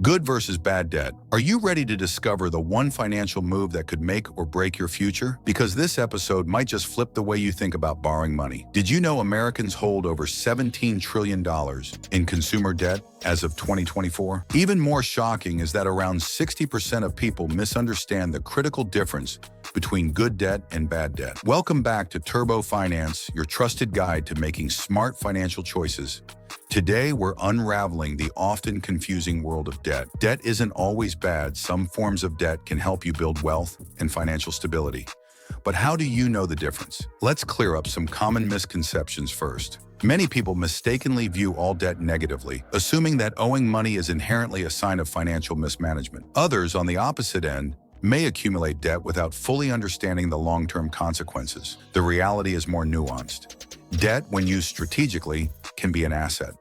Good versus bad debt. Are you ready to discover the one financial move that could make or break your future? Because this episode might just flip the way you think about borrowing money. Did you know Americans hold over $17 trillion in consumer debt as of 2024? Even more shocking is that around 60% of people misunderstand the critical difference between good debt and bad debt. Welcome back to Turbo Finance, your trusted guide to making smart financial choices. Today, we're unraveling the often confusing world of debt. Debt isn't always bad. Some forms of debt can help you build wealth and financial stability. But how do you know the difference? Let's clear up some common misconceptions first. Many people mistakenly view all debt negatively, assuming that owing money is inherently a sign of financial mismanagement. Others, on the opposite end, may accumulate debt without fully understanding the long-term consequences. The reality is more nuanced. Debt, when used strategically, can be an asset.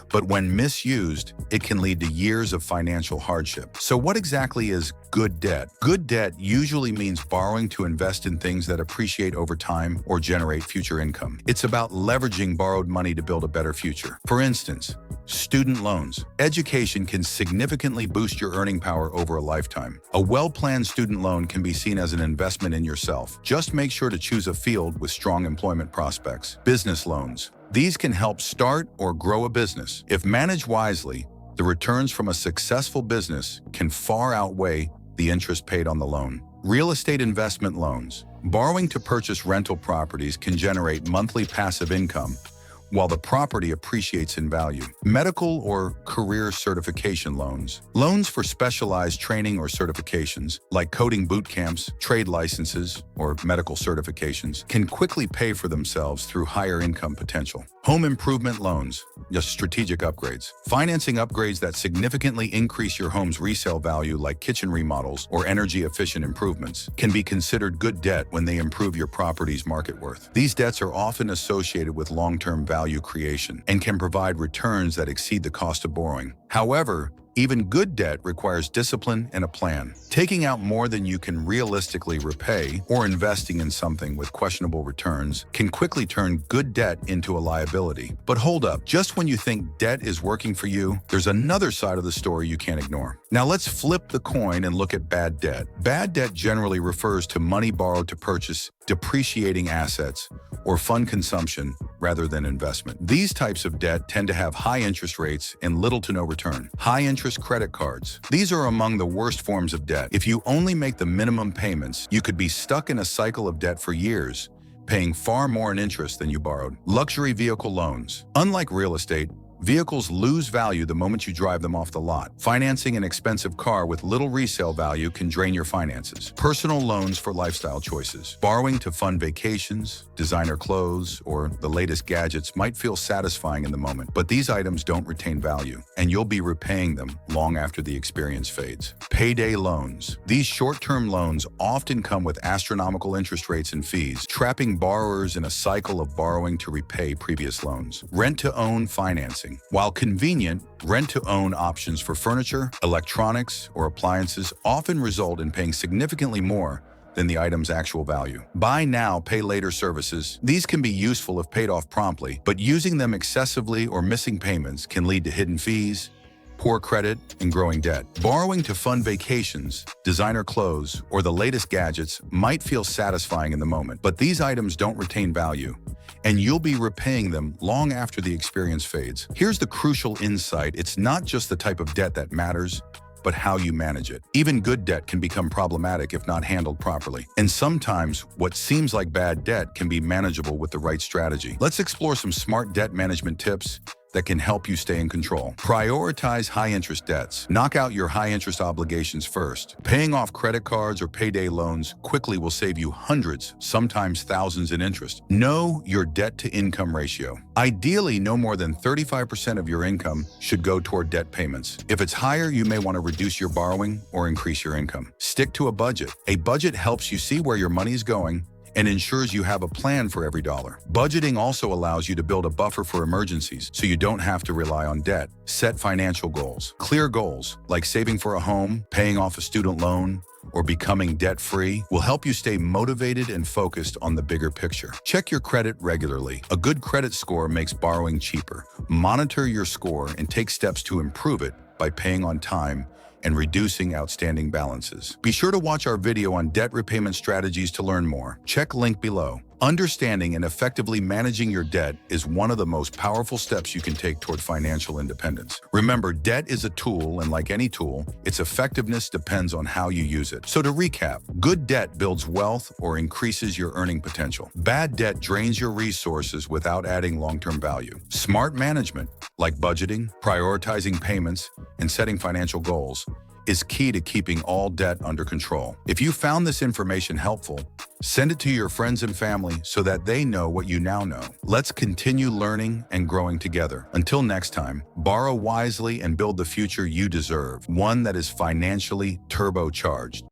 But when misused, it can lead to years of financial hardship. So what exactly is good debt? Good debt usually means borrowing to invest in things that appreciate over time or generate future income. It's about leveraging borrowed money to build a better future. For instance, student loans. Education can significantly boost your earning power over a lifetime. A well-planned student loan can be seen as an investment in yourself. Just make sure to choose a field with strong employment prospects. Business loans. These can help start or grow a business. If managed wisely, the returns from a successful business can far outweigh the interest paid on the loan. Real estate investment loans. Borrowing to purchase rental properties can generate monthly passive income while the property appreciates in value. Medical or career certification loans. Loans for specialized training or certifications, like coding boot camps, trade licenses, or medical certifications, can quickly pay for themselves through higher income potential. Home improvement loans, just strategic upgrades. Financing upgrades that significantly increase your home's resale value, like kitchen remodels or energy-efficient improvements, can be considered good debt when they improve your property's market worth. These debts are often associated with long-term value creation and can provide returns that exceed the cost of borrowing. However, even good debt requires discipline and a plan. Taking out more than you can realistically repay or investing in something with questionable returns can quickly turn good debt into a liability. But hold up, just when you think debt is working for you, there's another side of the story you can't ignore. Now let's flip the coin and look at bad debt. Bad debt generally refers to money borrowed to purchase depreciating assets or fund consumption rather than investment. These types of debt tend to have high interest rates and little to no return. High interest credit cards. These are among the worst forms of debt. If you only make the minimum payments, you could be stuck in a cycle of debt for years, paying far more in interest than you borrowed. Luxury vehicle loans. Unlike real estate, vehicles lose value the moment you drive them off the lot. Financing an expensive car with little resale value can drain your finances. Personal loans for lifestyle choices. Borrowing to fund vacations, designer clothes, or the latest gadgets might feel satisfying in the moment, but these items don't retain value, and you'll be repaying them long after the experience fades. Payday loans. These short-term loans often come with astronomical interest rates and fees, trapping borrowers in a cycle of borrowing to repay previous loans. Rent-to-own financing. While convenient, rent-to-own options for furniture, electronics, or appliances often result in paying significantly more than the item's actual value. Buy now, pay later services. These can be useful if paid off promptly, but using them excessively or missing payments can lead to hidden fees, poor credit, and growing debt. Borrowing to fund vacations, designer clothes, or the latest gadgets might feel satisfying in the moment, but these items don't retain value, and you'll be repaying them long after the experience fades. Here's the crucial insight. It's not just the type of debt that matters, but how you manage it. Even good debt can become problematic if not handled properly. And sometimes what seems like bad debt can be manageable with the right strategy. Let's explore some smart debt management tips that can help you stay in control. Prioritize high-interest debts. Knock out your high-interest obligations first. Paying off credit cards or payday loans quickly will save you hundreds, sometimes thousands in interest. Know your debt-to-income ratio. Ideally, no more than 35% of your income should go toward debt payments. If it's higher, you may want to reduce your borrowing or increase your income. Stick to a budget. A budget helps you see where your money is going and ensures you have a plan for every dollar. Budgeting also allows you to build a buffer for emergencies, so you don't have to rely on debt. Set financial goals. Clear goals, like saving for a home, paying off a student loan, or becoming debt-free, will help you stay motivated and focused on the bigger picture. Check your credit regularly. A good credit score makes borrowing cheaper. Monitor your score and take steps to improve it by paying on time and reducing outstanding balances. Be sure to watch our video on debt repayment strategies to learn more. Check link below. Understanding and effectively managing your debt is one of the most powerful steps you can take toward financial independence. Remember, debt is a tool, and like any tool, its effectiveness depends on how you use it. So to recap, good debt builds wealth or increases your earning potential. Bad debt drains your resources without adding long-term value. Smart management, like budgeting, prioritizing payments, and setting financial goals, is key to keeping all debt under control. If you found this information helpful, send it to your friends and family so that they know what you now know. Let's continue learning and growing together. Until next time, borrow wisely and build the future you deserve, one that is financially turbocharged.